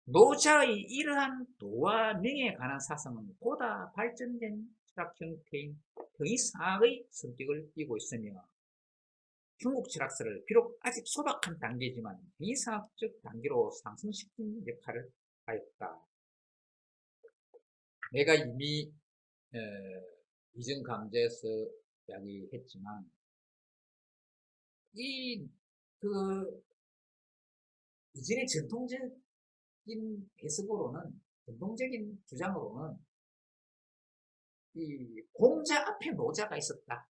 노자의 이러한 도와 명예에 관한 사상은 보다 발전된 철학 형태인 형이상학의 성격을 띠고 있으며 중국 철학사를 비록 아직 소박한 단계지만 형이상학적 단계로 상승시킨 역할을 하였다. 내가 이미 이전 강좌에서 이야기했지만 그 이전의 전통적인 해석으로는, 전통적인 주장으로는 이 공자 앞에 노자가 있었다,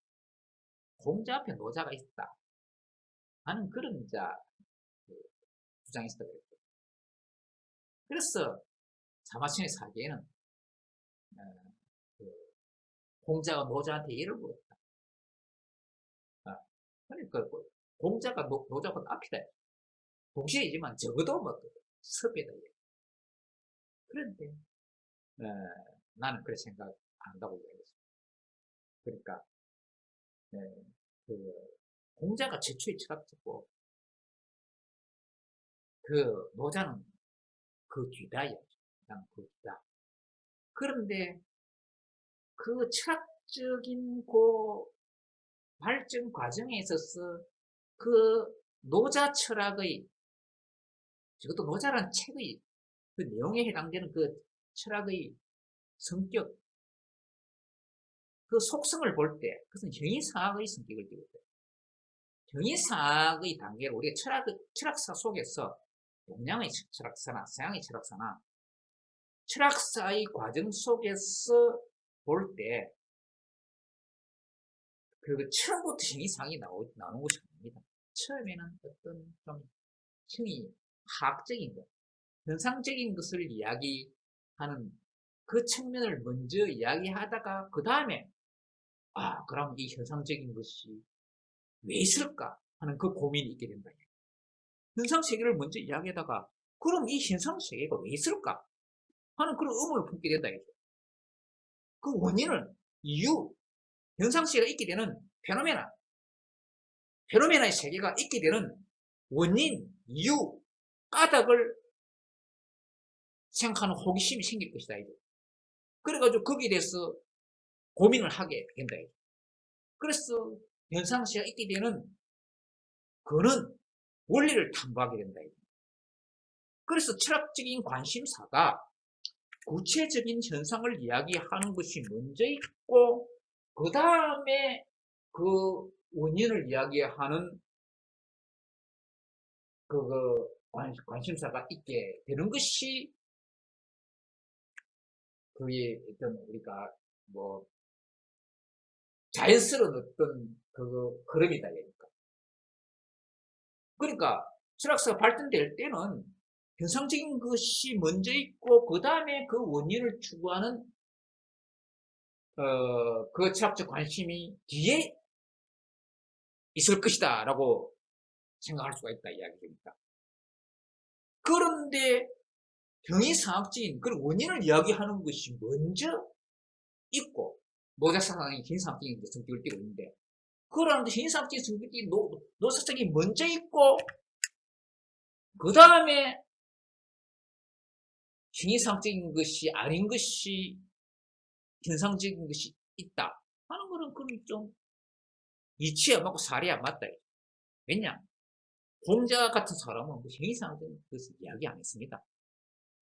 공자 앞에 노자가 있다 하는 그런 그 주장이 있었다 그랬죠. 그래서 사마천의 사기에는 그 공자가 노자한테 예를 물었다. 그러니까 공자가 노자보다 앞이다. 동시이지만 적어도 뭐 섭외다. 그런데 나는 그렇게 생각 안 한다고 이야기했습니다. 그러니까 그 공자가 최초의 철학자고 그 노자는 그 뒤다 이야기죠. 그 뒤다. 그런데 그 철학적인 그 발전 과정에 있어서 그 노자 철학의, 적어도 노자라는 책의 그 내용에 해당되는 그 철학의 성격, 그 속성을 볼 때 그것은 형이상학의 성격을 띠고 있어요. 형이상학의 단계를 우리가 철학사 속에서 동양의 철학사나 서양의 철학사나 철학사의 과정 속에서 볼 때 그 처음부터 형이상이 나오는 것이 아닙니다. 처음에는 어떤 좀 형이 화학적인 것, 현상적인 것을 이야기하는 그 측면을 먼저 이야기하다가 그 다음에 그럼 이 현상적인 것이 왜 있을까 하는 그 고민이 있게 된다. 현상세계를 먼저 이야기하다가 그럼 이 현상세계가 왜 있을까 하는 그런 의문을 품게 된다. 그 원인을, 이유, 현상세계가 있게 되는 페노메나의 세계가 있게 되는 원인, 이유, 까닭을 생각하는 호기심이 생길 것이다. 그래가지고 거기에 대해서 고민을 하게 된다. 그래서 현상세계가 있게 되는 그는 원리를 탐구하게 된다. 그래서 철학적인 관심사가 구체적인 현상을 이야기하는 것이 먼저 있고 그 다음에 그 원인을 이야기하는 그 관심사가 있게 되는 것이 그의 어떤 우리가 뭐 자연스러운 어떤 그 흐름이다. 그러니까 철학사가 발전될 때는 현상적인 것이 먼저 있고 그 다음에 그 원인을 추구하는 그 철학적 관심이 뒤에 있을 것이다 라고 생각할 수가 있다 이야기입니다. 그런데 형이상학적인 그런 원인을 이야기하는 것이 먼저 있고 노자사상이 형이상학적인 성격을 띠고 있는데 그러는데 형이상학적인 성격을 띠고 노사상이 먼저 있고 그 다음에 형이상학적인 것이 아닌 것이 현상적인 것이 있다 하는 거는 그건 좀 이치에 안 맞고 사리에 안 맞다. 왜냐? 공자 같은 사람은 형이상학적인 것을 이야기 안 했습니다.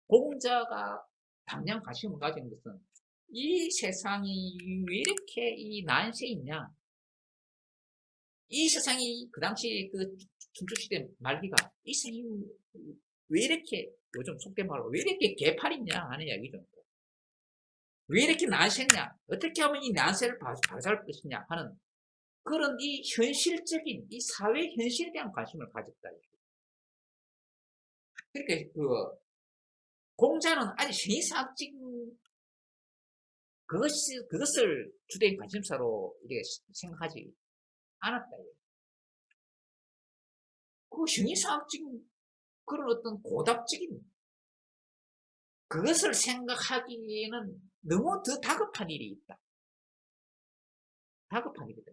공자가 당장 관심을 가진 것은 이 세상이 왜 이렇게 이 난세에 있냐? 이 세상이 그 당시 그 춘추시대 말기가 이 세상이 왜 이렇게 요즘 속된 말로 왜 이렇게 개판이냐 하는 이야기죠. 왜 이렇게 난세냐? 어떻게 하면 이 난세를 바로잡을 것이냐 하는 그런 이 현실적인 이 사회 현실에 대한 관심을 가졌다. 그러니까 그 공자는 아직 형이상학적인 그것을 주된 관심사로 이렇게 생각하지 않았다. 그 형이상학적인 그런 어떤 고답적인 그것을 생각하기에는 너무 더 다급한 일이 있다. 다급한 일이다.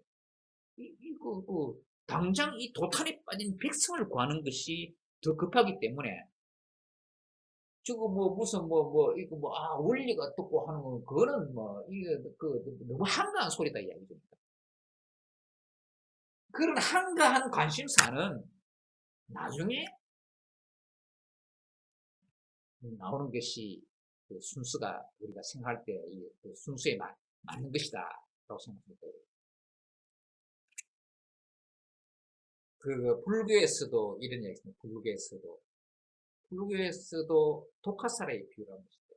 당장 이 도탄에 빠진 백성을 구하는 것이 더 급하기 때문에 지금 무슨 이거 원리가 어떻고 하는 거, 그거는 이게 너무 한가한 소리다, 이야기죠. 그런 한가한 관심사는 나중에 나오는 것이 그 순수가 우리가 생각할 때 그 순수에 맞는 것이다 라고 생각합니다. 그 불교에서도 이런 얘기 있습니다. 불교에서도 독화살에 비유를 한 것이죠.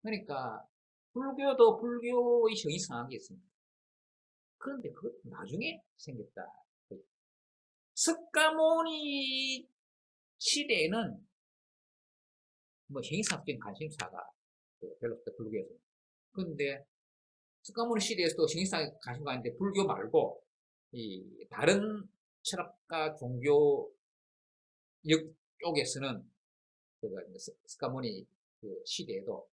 그러니까 불교도 불교의 형이상하게 있습니다. 그런데 그것도 나중에 생겼다. 석가모니 시대에는 형이상학적인 관심사가 별로 없다, 불교에서. 그런데 석가모니 시대에서도 형이상에 관심가 있는데 불교 말고 이 다른 철학과 종교 쪽에서는 석가모니 그 시대에도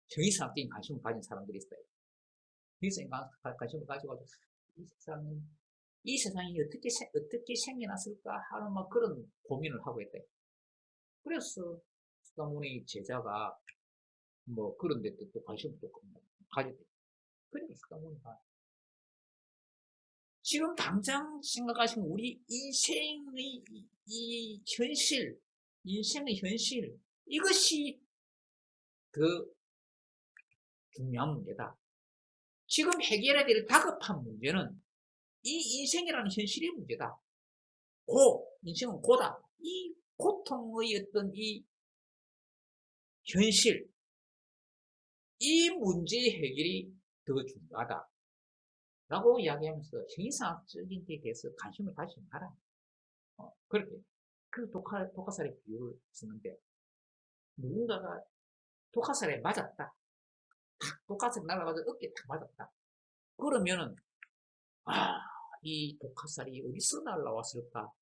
형이상학적인 관심을 가진 사람들이 있어요. 형이상에 관심을 가지고 이 세상이 어떻게 생겨났을까 하는 그런 고민을 하고 있다. 그래서 석가모니 제자가 그런 데 또 관심을 또 가지게 돼. 그러니까 석가모니가 지금 당장 생각하시면 우리 인생의 이 현실, 인생의 현실, 이것이 더 중요한 문제다. 지금 해결해야 될 다급한 문제는 이 인생이라는 현실의 문제다. 인생은 고다. 이 고통의 어떤 이 현실, 이 문제의 해결이 더 중요하다. 라고 이야기하면서 형이상학적인 데 대해서 관심을 가지지 마라. 그렇게. 그 독화살의 비유를 쓰는데, 누군가가 독화살에 맞았다. 독화살이 날아가서 어깨에 탁 맞았다. 그러면은, 이 독화살이 어디서 날아왔을까?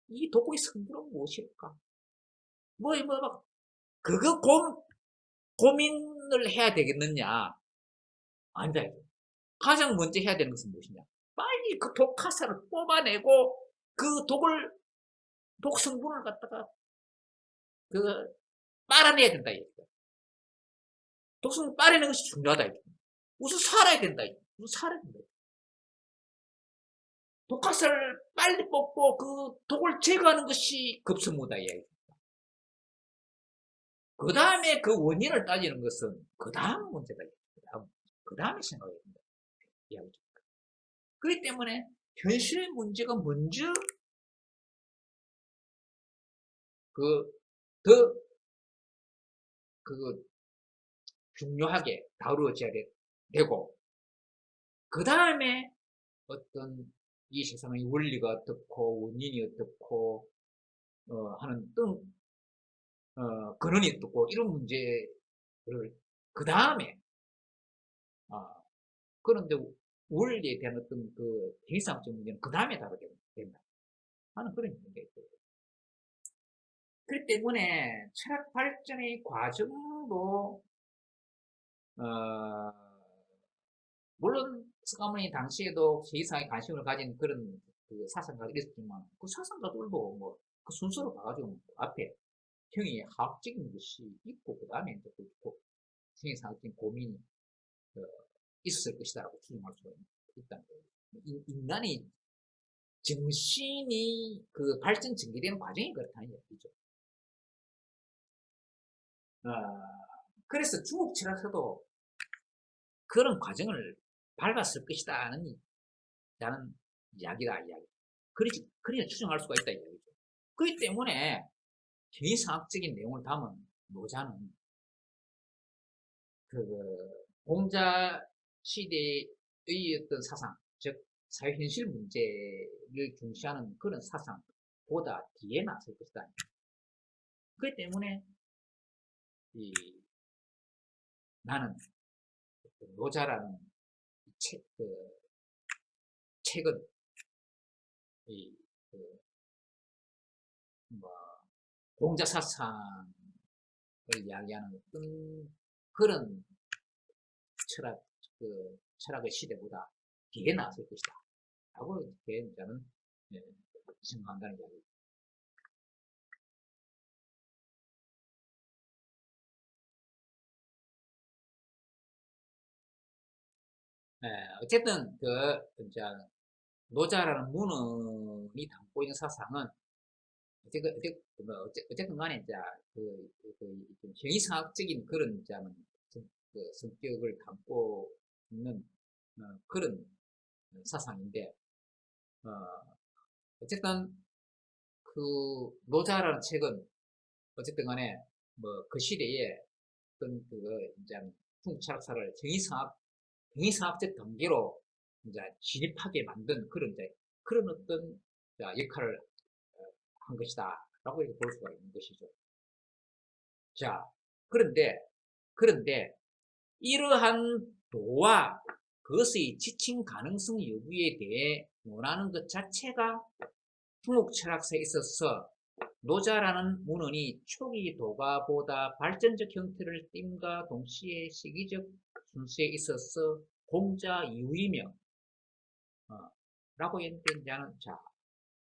이 독의 성분은 무엇일까? 그거 고민을 해야 되겠느냐? 아니다. 가장 먼저 해야 되는 것은 무엇이냐? 빨리 그 독화살을 뽑아내고 그 독 성분을 갖다가 빨아내야 된다. 독 성분 빨아내는 것이 중요하다. 우선 살아야 된다. 독화살을 빨리 뽑고 그 독을 제거하는 것이 급선무다. 그 다음에 그 원인을 따지는 것은 그 다음 문제다. 그 다음에 생각해야 된다. 이야기죠. 그렇기 때문에 현실의 문제가 먼저 더 중요하게 다루어져야 되고, 그 다음에 어떤 이 세상의 원리가 어떻고 원인이 어떻고 하는 근원이 어떻고 이런 문제를 그 다음에 그런데 원리에 대한 어떤 그 대상적 문제는 그 다음에 다루게 된다 하는 그런 문제가 있어요. 그렇기 때문에 철학 발전의 과정도 물론 석가모니 당시에도 세상에 관심을 가진 그런 그 사상가들이 있었지만 그 사상가들도 그 순서로 봐가지고 앞에 형이 화학적인 것이 있고 그 다음에 이제 형이상학적인 고민이 있었을 것이다라고 추정할 수가 있다는 거예요. 인간이 정신이 그 발전 전개되는 과정이 그렇다는 얘기죠. 그래서 중국 철학서도 그런 과정을 밟았을 것이다는 이야기다, 이야기. 그래야 추정할 수가 있다, 이야기죠. 그렇기 때문에 형이상학적인 내용을 담은 노자는 공자 시대의 어떤 사상, 즉 사회현실 문제를 중시하는 그런 사상보다 뒤에 나설 것이다. 그렇기 때문에 나는 노자라는 책은 공자 사상을 이야기하는 어떤 그런 철학의 시대보다 뒤에 나설 것이다. 라고 이렇게 저는 생각한다는 이야기입니다. 예, 어쨌든 이제 노자라는 문헌이 담고 있는 사상은 어쨌든 간에 이제 좀 형이상학적인 그런 이제 성격을 담고 있는 그런 사상인데 어, 어쨌든 그 노자라는 책은 어쨌든 간에 뭐 그 시대에 어떤 이제 중국 철학사를 형이상학적 단계로 이제 진입하게 만든 그런 이제 그런 어떤 역할을 한 것이다라고 이렇게 볼 수가 있는 것이죠. 자, 그런데 이러한 도와 그것의 지칭 가능성 여부에 대해 논하는 것 자체가 중국 철학사에 있어서 노자라는 문헌이 초기 도가보다 발전적 형태를 띈과 동시에 시기적 순서에 있어서 공자 이후이며 라고 했는데 자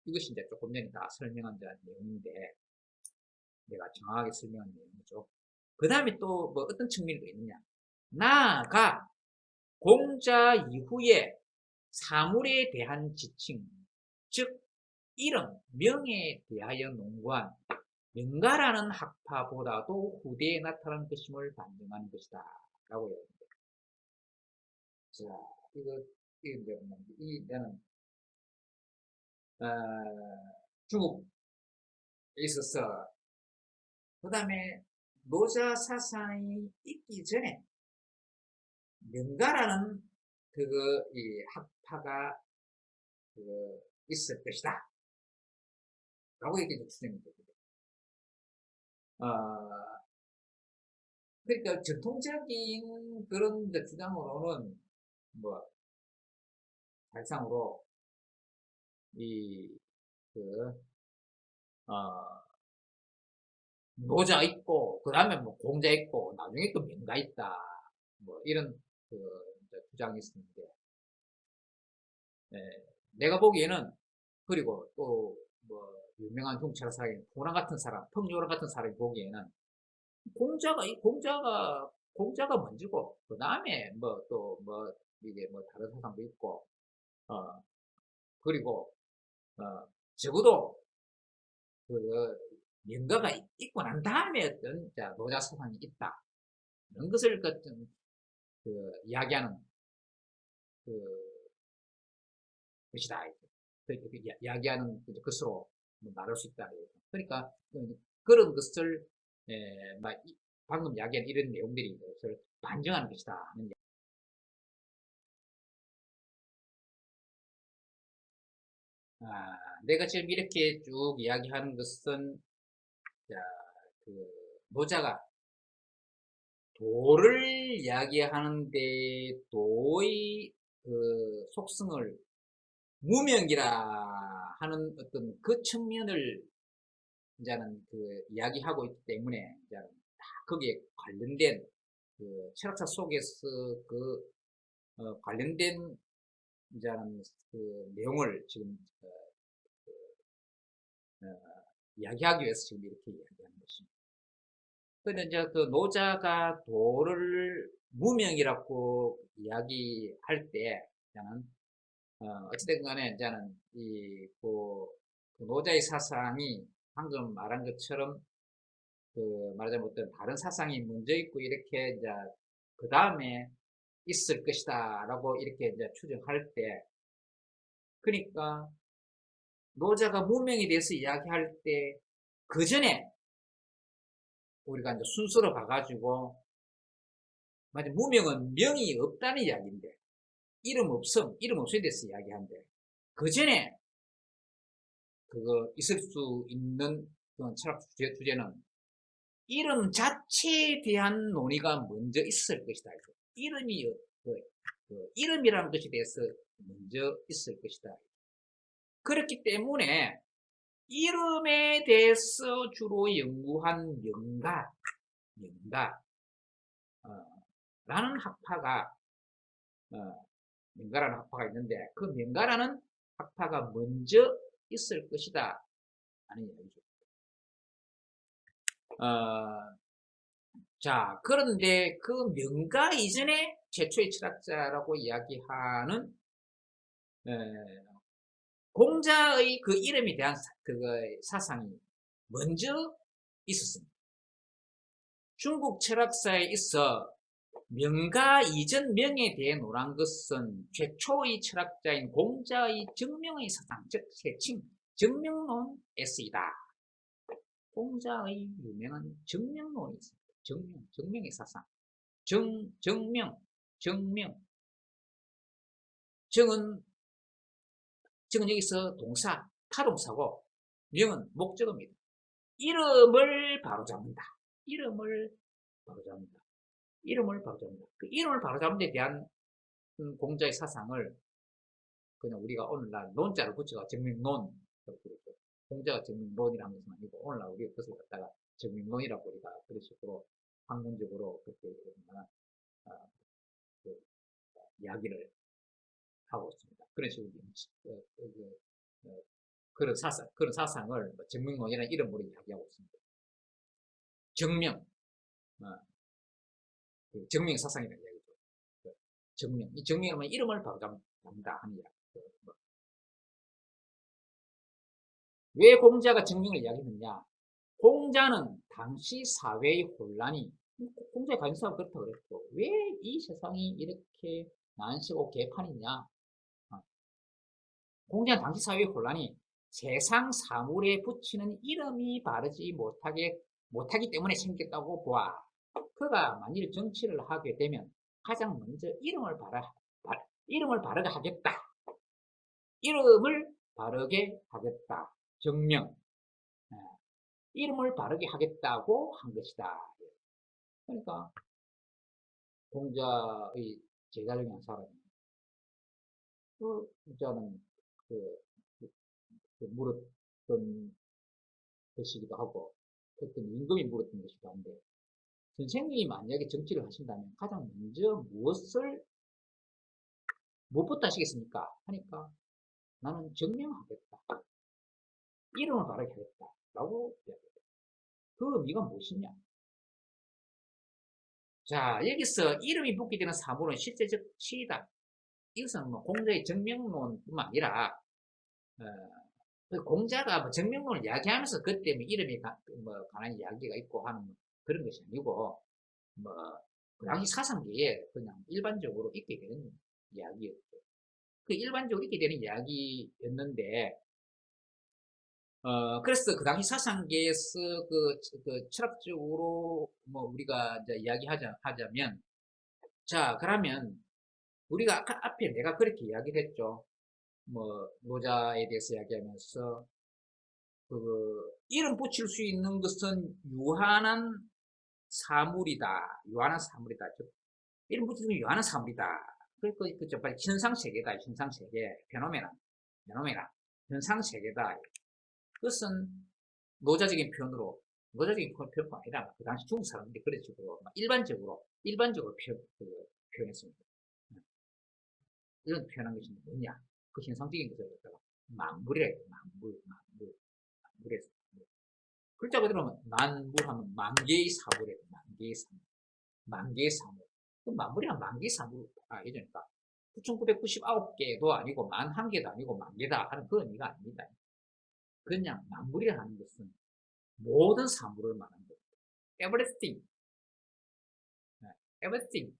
이것이 이제 조금 전에 다 설명한 내용인데 내가 정확하게 설명한 내용이죠. 그 다음에 또 뭐 어떤 측면이 더 있느냐. 나아가 공자 이후에 사물에 대한 지칭, 즉 이름, 명에 대하여 논구한 명가라는 학파보다도 후대에 나타난 것임을 반증하는 것이다. 라고 얘기합니다. 자, 나는, 중국에 있어서, 그 다음에 노자 사상이 있기 전에 명가라는 이 학파가 있을 것이다. 라고 이렇게 추정이 됩니다. 그러니까 전통적인 그런 주장으로는 뭐 발상으로 이 그, 어, 노자 있고 그 다음에 뭐 공자 있고 나중에 또 명가 있다 뭐 이런 주장이 있었는데 예, 내가 보기에는 그리고 또 뭐 유명한 중철사인 포랑 같은 사람, 펑요랑 같은 사람이 보기에는 공자가 먼저고 그 다음에 뭐 또 뭐 이게 뭐 다른 사상도 있고 어 그리고 적어도 그 명가가 있고 난 다음에 어떤 노자 사상이 있다 이런 것을 이야기하는 그 것이다 이야기하는 것으로 뭐 말할 수 있다 그러니까 그런 것을 방금 이야기한 이런 내용들이 그것을 반증하는 것이다 내가 지금 이렇게 쭉 이야기하는 것은 자, 노자가 도를 이야기하는데 도의 속성을 무명이라 하는 어떤 그 측면을 이제는 이야기하고 있기 때문에 이제는 다 거기에 관련된 철학사 속에서 관련된 이제는 내용을 지금 이야기하기 위해서 지금 이렇게 이야기하는 것입니다. 근데 이제 노자가 도를 무명이라고 이야기할 때 저는 어찌됐든 간에 저는 그 노자의 사상이 방금 말한 것처럼 말하자면 어떤 다른 사상이 먼저 있고 이렇게 이제 그 다음에 있을 것이다 라고 이렇게 이제 추정할 때 그러니까 노자가 무명에 대해서 이야기할 때 그 전에 우리가 이제 순서로 봐가지고 무명은 명이 없다는 이야기인데 이름 없음에 대해서 이야기하는데 그 전에 그거 있을 수 있는 그런 철학 주제는 이름 자체에 대한 논의가 먼저 있을 것이다. 이름이라는 것에 대해서 먼저 있을 것이다. 그렇기 때문에 이름에 대해서 주로 연구한 명가, 라는 학파가, 명가라는 학파가 있는데, 그 명가라는 학파가 먼저 있을 것이다. 하는 이야기죠. 자, 그런데 그 명가 이전에 최초의 철학자라고 이야기하는 공자의 그 이름에 대한 사상이 먼저 있었습니다. 중국 철학사에 있어 명가 이전 명에 대해 논한 것은 최초의 철학자인 공자의 정명의 사상, 즉 세칭, 정명론에서이다. 공자의 유명한 정명론이 있습니다. 정명의 사상. 정명. 정은 여기서 동사, 타동사고, 명은 목적어입니다. 이름을 바로잡는다. 그 이름을 바로잡는 데 대한 공자의 사상을 그냥 우리가 오늘날 논자를 붙여서 정명론, 공자가 정명론이라는 것은 아니고 오늘날 우리가 그것을 갖다가 정명론이라고 우리가 그런 식으로 학문적으로 그렇게 그 이야기를 하고 있습니다. 그런 식으로 그런 사상을 정명론이라는 이름으로 이야기하고 있습니다. 정명, 정명 사상이라는 이야기죠. 정명, 이 정명은 이름을 바로잡는다 하는 이야기. 왜 공자가 정명을 이야기했느냐? 공자는 당시 사회의 혼란이, 공자의 관심사가 그렇다고 그랬고, 왜 이 세상이 이렇게 난시고 개판이냐? 공자는 당시 사회의 혼란이 세상 사물에 붙이는 이름이 바르지 못하기 때문에 생겼다고 보아. 그가 만일 정치를 하게 되면 가장 먼저 이름을 바르게 하겠다. 이름을 바르게 하겠다. 정명. 이름을 바르게 하겠다고 한 것이다. 그러니까 공자의 제자 중에 한 사람이 공자는 물었던 것이기도 하고 어떤 임금이 물었던 것이기도 한데 선생님이 만약에 정치를 하신다면 가장 먼저 무엇부터 하시겠습니까? 하니까 나는 정명하겠다. 이름을 바르게 하겠다. 라고 이야기합니다. 그 의미가 무엇이냐? 자, 여기서 이름이 붙게 되는 사물은 실제적 시이다. 이것은 공자의 정명론뿐만 아니라 공자가 정명론을 이야기하면서 그때 이름이 관한 이야기가 있고 하는 그런 것이 아니고 그 당시 사상계에 그냥 일반적으로 있게 되는 이야기였죠. 그 일반적으로 있게 되는 이야기였는데 그래서 그 당시 사상계에서 그 철학적으로 우리가 이제 이야기하자면 자, 그러면 우리가 아까 앞에 내가 그렇게 이야기를 했죠. 노자에 대해서 이야기하면서 이름 붙일 수 있는 것은 유한한 사물이다. 이름 붙일 수 있는 유한한 사물이다. 그죠? 현상세계다. 현상세계. 페노메나. 현상세계다. 그것은 노자적인 표현뿐 아니라 그 당시 중국 사람들이 그런 식으로 일반적으로 표현했습니다. 이런 표현한 것이 뭐냐? 그 현상적인 것을 갖다가 만물이라 만물에서 글자 그대로 만물하면 만개의 사물이에요. 만개의 사물. 그 만물이란 만개의 사물 예전이니까 9,999개도 아니고 11개도 아니고 만개다 하는 그런 의미가 아닙니다. 그냥 만물이라 하는 것은 모든 사물을 말하는 겁니다. everything을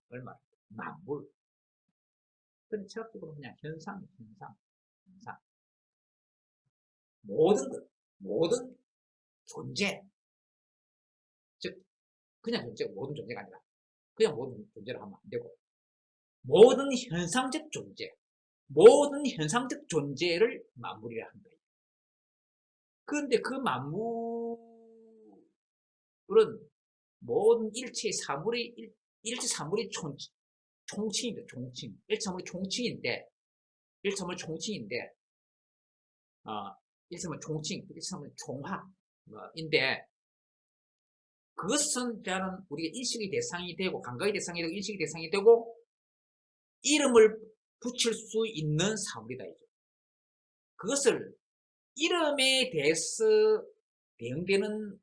말합니다. 만물. 그런 철학적으로 그냥 현상. 모든 존재. 즉, 그냥 모든 존재가 아니라, 그냥 모든 존재를 하면 안 되고, 모든 현상적 존재를 만물이라 한다. 그런데 그 만물은 모든 일체 사물의 총칭입니다. 일체 사물의 총칭인데, 일체 사물 총화인데, 그것은 우리가 인식의 대상이 되고, 감각의 대상이 되고, 인식의 대상이 되고, 이름을 붙일 수 있는 사물이다. 그것을 이름에 대해서 대응되는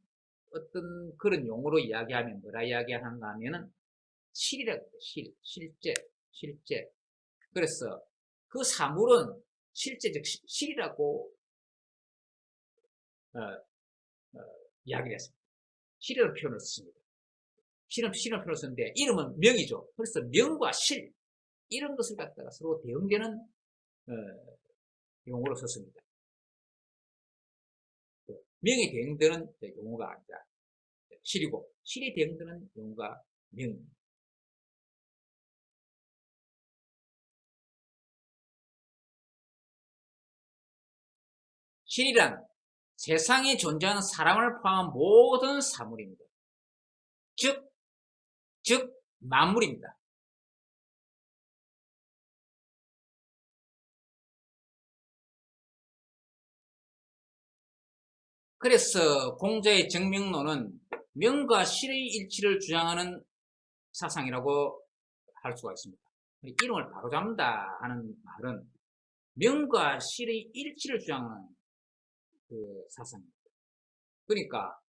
어떤 그런 용어로 이야기하면 뭐라 이야기하는가 하면은 실이라고 해요. 실제. 실제. 그래서 그 사물은 실제적 실이라고 어, 이야기를 했습니다. 실이라는 표현을 썼습니다. 실은 표현을 썼는데 이름은 명이죠. 그래서 명과 실 이런 것을 갖다가 서로 대응되는 용어로 썼습니다. 명이 대응되는 용어가 아니라 실이고 실이 대응되는 용어가 명입니다. 실이란 세상에 존재하는 사람을 포함한 모든 사물입니다. 즉 만물입니다. 그래서 공자의 정명론은 명과 실의 일치를 주장하는 사상이라고 할 수가 있습니다. 이름을 바로잡는다 하는 말은 명과 실의 일치를 주장하는 그 사상입니다. 그러니까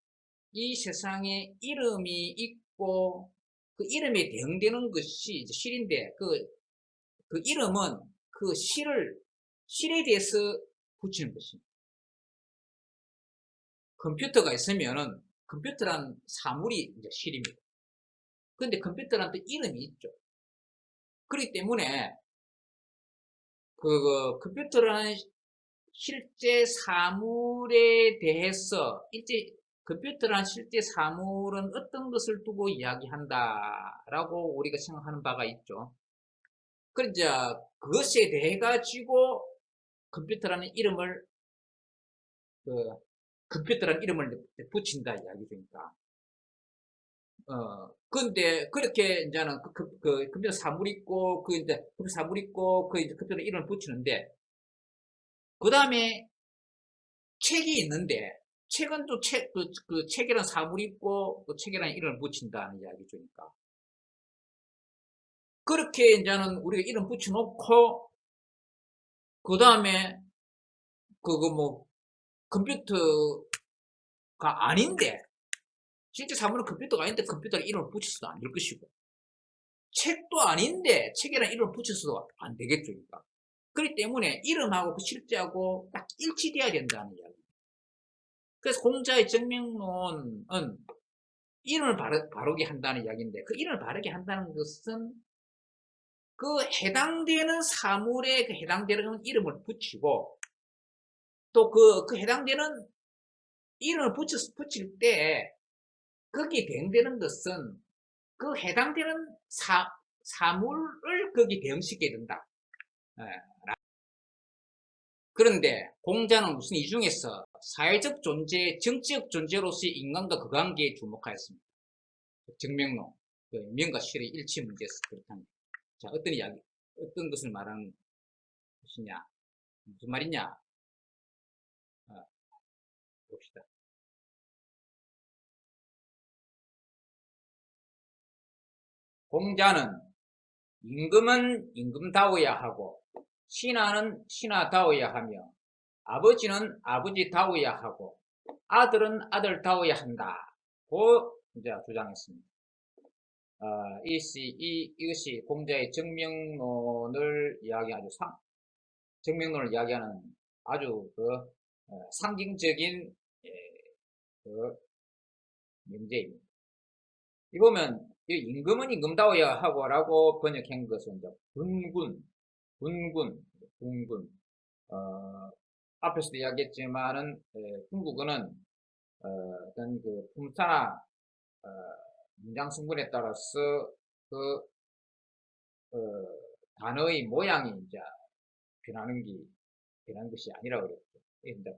이 세상에 이름이 있고 그 이름에 대응되는 것이 이제 실인데 그 이름은 그 실에 대해서 붙이는 것입니다. 컴퓨터가 있으면은 컴퓨터란 사물이 이제 실입니다. 그런데 컴퓨터란 또 이름이 있죠. 그렇기 때문에 그 컴퓨터라는 실제 사물에 대해서 컴퓨터란 실제 사물은 어떤 것을 두고 이야기한다라고 우리가 생각하는 바가 있죠. 그러자 그것에 대해 가지고 컴퓨터라는 이름을 그 컴퓨터라는 이름을 붙인다 이야기니까. 근데 그렇게 이제는 그 컴퓨터 사물 있고 그 이제 컴퓨터 사물 있고 그 이제 컴퓨터 이름을 붙이는데 그 다음에 책이 있는데 책은 또 그 책이라는 사물이 있고 또 책이라는 이름을 붙인다는 이야기죠니까. 그렇게 이제는 우리가 이름 붙여놓고 그 다음에 그거 뭐 컴퓨터가 아닌데 실제 사물은 컴퓨터가 아닌데 컴퓨터에 이름을 붙여서도 안 될 것이고 책도 아닌데 책이라는 이름을 붙여서도 안 되겠죠. 그러니까. 그렇기 때문에 이름하고 그 실제하고 딱 일치돼야 된다는 이야기. 그래서 공자의 정명론은 이름을 바르게 한다는 이야기인데 그 이름을 바르게 한다는 것은 그 해당되는 사물에 그 해당되는 이름을 붙이고 또 그 해당되는 이름을 붙일 때 거기에 대응되는 것은 그 해당되는 사물을 거기 대응시켜야 된다. 예. 그런데 공자는 무슨 이 중에서 사회적 존재, 정치적 존재로서의 인간과 그 관계에 주목하였습니다. 정명론, 그 명과 실의 일치 문제에서 그렇다면. 자, 어떤 이야기, 어떤 것을 말하는 것이냐, 무슨 말이냐, 봅시다. 공자는 임금은 임금다워야 하고, 신하는 신하다워야 하며, 아버지는 아버지다워야 하고, 아들은 아들다워야 한다고 이제 주장했습니다. 이것이 공자의 정명론을 이야기하는 정명론을 이야기하는 아주 상징적인 그 명제입니다. 이 보면 임금은 임금다워야 하고라고 번역한 것은 이제 분군. 앞에서도 이야기했지만은 중국어는 어떤 그 품사나 문장 성분에 따라서 그 단어의 모양이 이제 변하는 것이 아니라고 그랬죠. 이제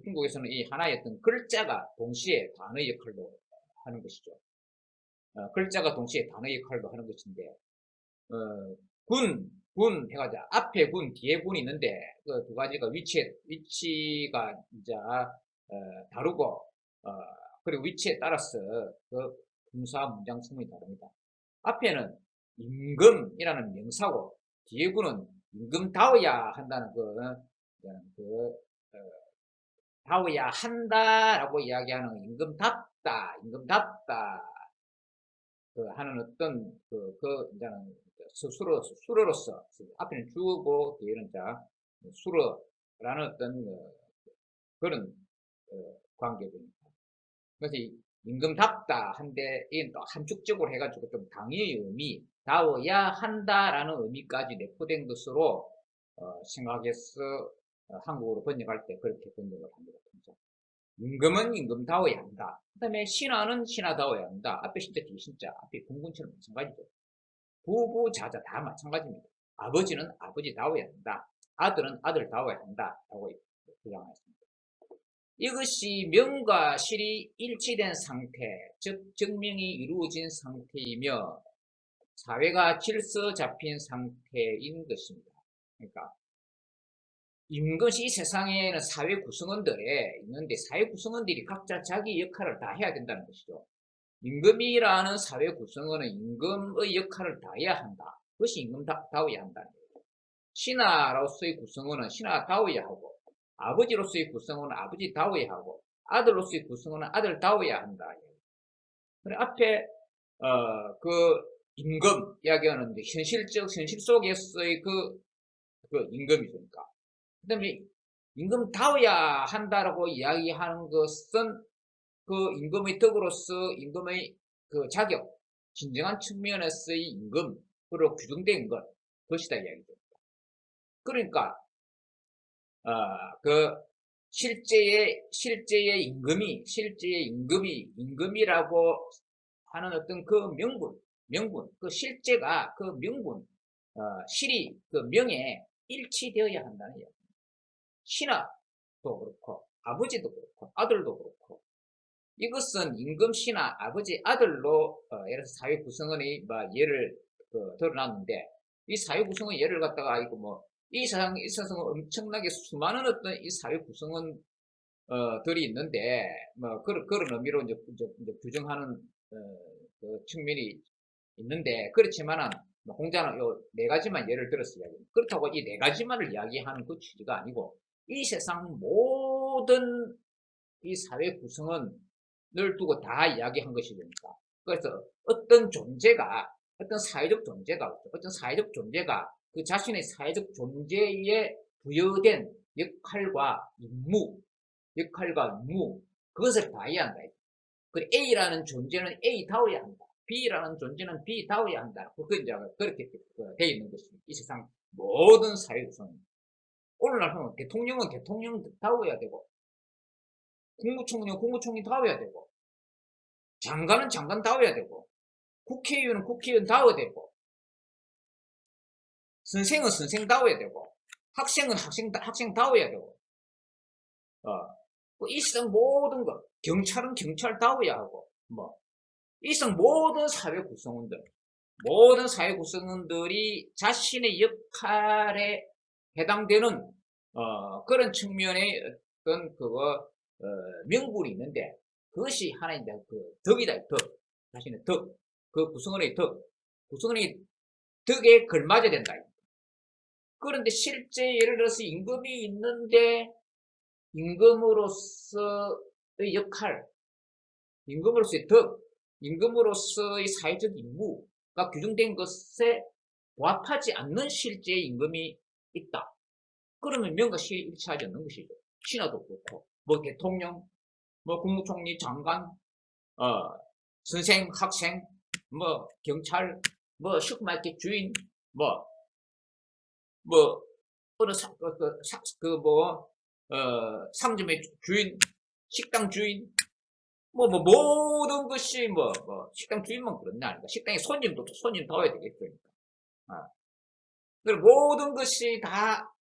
중국에서는 이 하나의 어떤 글자가 동시에 단어 역할도 하는 것이죠. 글자가 동시에 단어 역할도 하는 것인데, 군 해가지고 앞에 군, 뒤에 군이 있는데 그 두 가지가 위치가 이제 다르고 그리고 위치에 따라서 그 분사 문장 성분이 다릅니다. 앞에는 임금이라는 명사고 뒤에 군은 임금다워야 한다는 다워야 한다라고 이야기하는 임금답다 하는 어떤 이제는 수로로서 앞에는 주고 뒤에는 수로라는 어떤 그런 관계입니다. 그래서 임금답다 한데 이건 또 함축적으로 해가지고 좀 당위의 의미, 다워야 한다라는 의미까지 내포된 것으로 생각해서 한국어로 번역할 때 그렇게 번역을 합니다. 임금은 임금다워야 한다. 그 다음에 신하는 신하다워야 한다. 앞에 신자 뒤에 신자, 앞에 공군처럼 마찬가지죠. 부부 자자 다 마찬가지입니다. 아버지는 아버지다워야 한다. 아들은 아들다워야 한다. 라고 주장하였습니다. 이것이 명과 실이 일치된 상태, 즉 증명이 이루어진 상태이며 사회가 질서 잡힌 상태인 것입니다. 그러니까 임금이 이 세상에는 사회 구성원들에 있는데 사회 구성원들이 각자 자기 역할을 다 해야 된다는 것이죠. 임금이라는 사회 구성원은 임금의 역할을 다 해야 한다. 그것이 임금다워야 한다는 거예요. 신하로서의 구성원은 신하다워야 하고 아버지로서의 구성원은 아버지다워야 하고 아들로서의 구성원은 아들다워야 한다. 그래 앞에 그 임금 이야기하는 현실 속에서의 그 임금이니까. 그 다음에 임금다워야 한다라고 이야기하는 것은 그 임금의 덕으로서 임금의 그 자격, 진정한 측면에서의 임금으로 규정된 것이다 이야기죠. 그러니까 그 실제의 임금이라고 하는 어떤 그 명분, 그 실제가 그 명분, 실이 그 명에 일치되어야 한다는 이야기. 신하도 그렇고 아버지도 그렇고 아들도 그렇고 이것은 임금, 신하, 아버지, 아들로 예를 들어서 사회 구성원의 예를 드러났는데 이 사회 구성원 예를 갖다가 이 세상에 있어서 엄청나게 수많은 어떤 이 사회 구성원 들이 있는데 그런 의미로 이제 규정하는 그 측면이 있는데 그렇지만은 공자는 요 네 가지만 예를 들어서 이야기합니다. 그렇다고 이 네 가지만을 이야기하는 그 취지가 아니고 이 세상 모든 이 사회 구성원을 두고 다 이야기한 것이니까. 그래서 어떤 사회적 존재가 그 자신의 사회적 존재에 부여된 역할과 임무, 그것을 다 해야 한다. 그 A라는 존재는 A다워야 한다. B라는 존재는 B다워야 한다. 그렇게 되어 있는 것입니다. 이 세상 모든 사회 구성. 오늘날 하면 대통령은 대통령다워야 되고, 국무총리는 국무총리다워야 되고, 장관은 장관다워야 되고, 국회의원은 국회의원다워야 되고, 선생은 선생다워야 되고, 학생은 학생다워야 되고, 이 세상 모든 것, 경찰은 경찰다워야 하고, 이 세상 모든 사회 구성원들이 자신의 역할에 해당되는 그런 측면의 어떤 명분이 있는데 그것이 하나의 그 덕이다. 자신의 덕, 그 구성원의 덕에 걸맞아야 된다. 그런데 실제 예를 들어서 임금이 있는데 임금으로서의 역할, 임금으로서의 덕, 임금으로서의 사회적 임무가 규정된 것에 부합하지 않는 실제의 임금이 있다. 그러면 명과 실이 일치하지 않는 것이죠. 신하도 그렇고, 대통령, 국무총리, 장관, 선생, 학생, 경찰, 슈퍼마켓 주인, 어느 상점의 주인, 식당 주인, 모든 것이 식당 주인만 그렇냐 아닌가. 식당에 손님 다워야 되겠죠. 그러니까. 모든 것이 다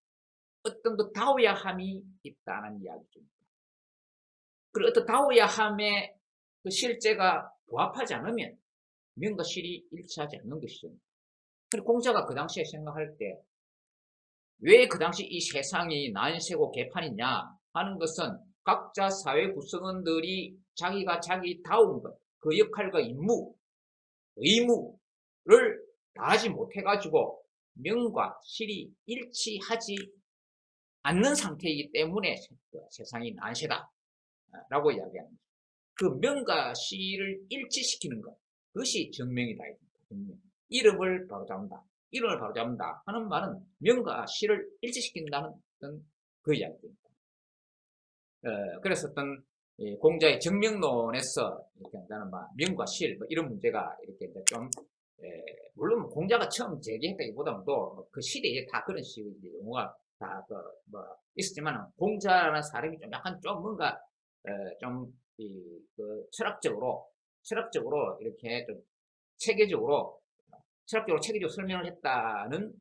어떤 그 다워야 함이 있다는 이야기죠. 그리고 어떤 다워야 함의 그 실제가 부합하지 않으면 명과 실이 일치하지 않는 것이죠. 그리고 공자가 그 당시에 생각할 때 왜 그 당시 이 세상이 난세고 개판이냐 하는 것은 각자 사회 구성원들이 자기가 자기다운 것, 그 역할과 임무, 의무를 다하지 못해가지고 명과 실이 일치하지 않는 상태이기 때문에 세상이 난세다 라고 이야기합니다. 그 명과 실을 일치시키는 것, 그것이 증명이다. 증명. 이름을 바로잡는다. 이름을 바로잡는다 하는 말은 명과 실을 일치시킨다는 어떤 그 이야기입니다. 그래서 어떤 공자의 증명론에서 이렇게 나는 명과 실 이런 문제가 이렇게 이제 좀 물론 공자가 처음 제기했다기보다는 또 그 시대에 다 그런 식의 용어가 다 있었지만 공자라는 사람이 좀 약간 좀 뭔가 그 철학적으로 이렇게 좀 체계적으로 설명을 했다는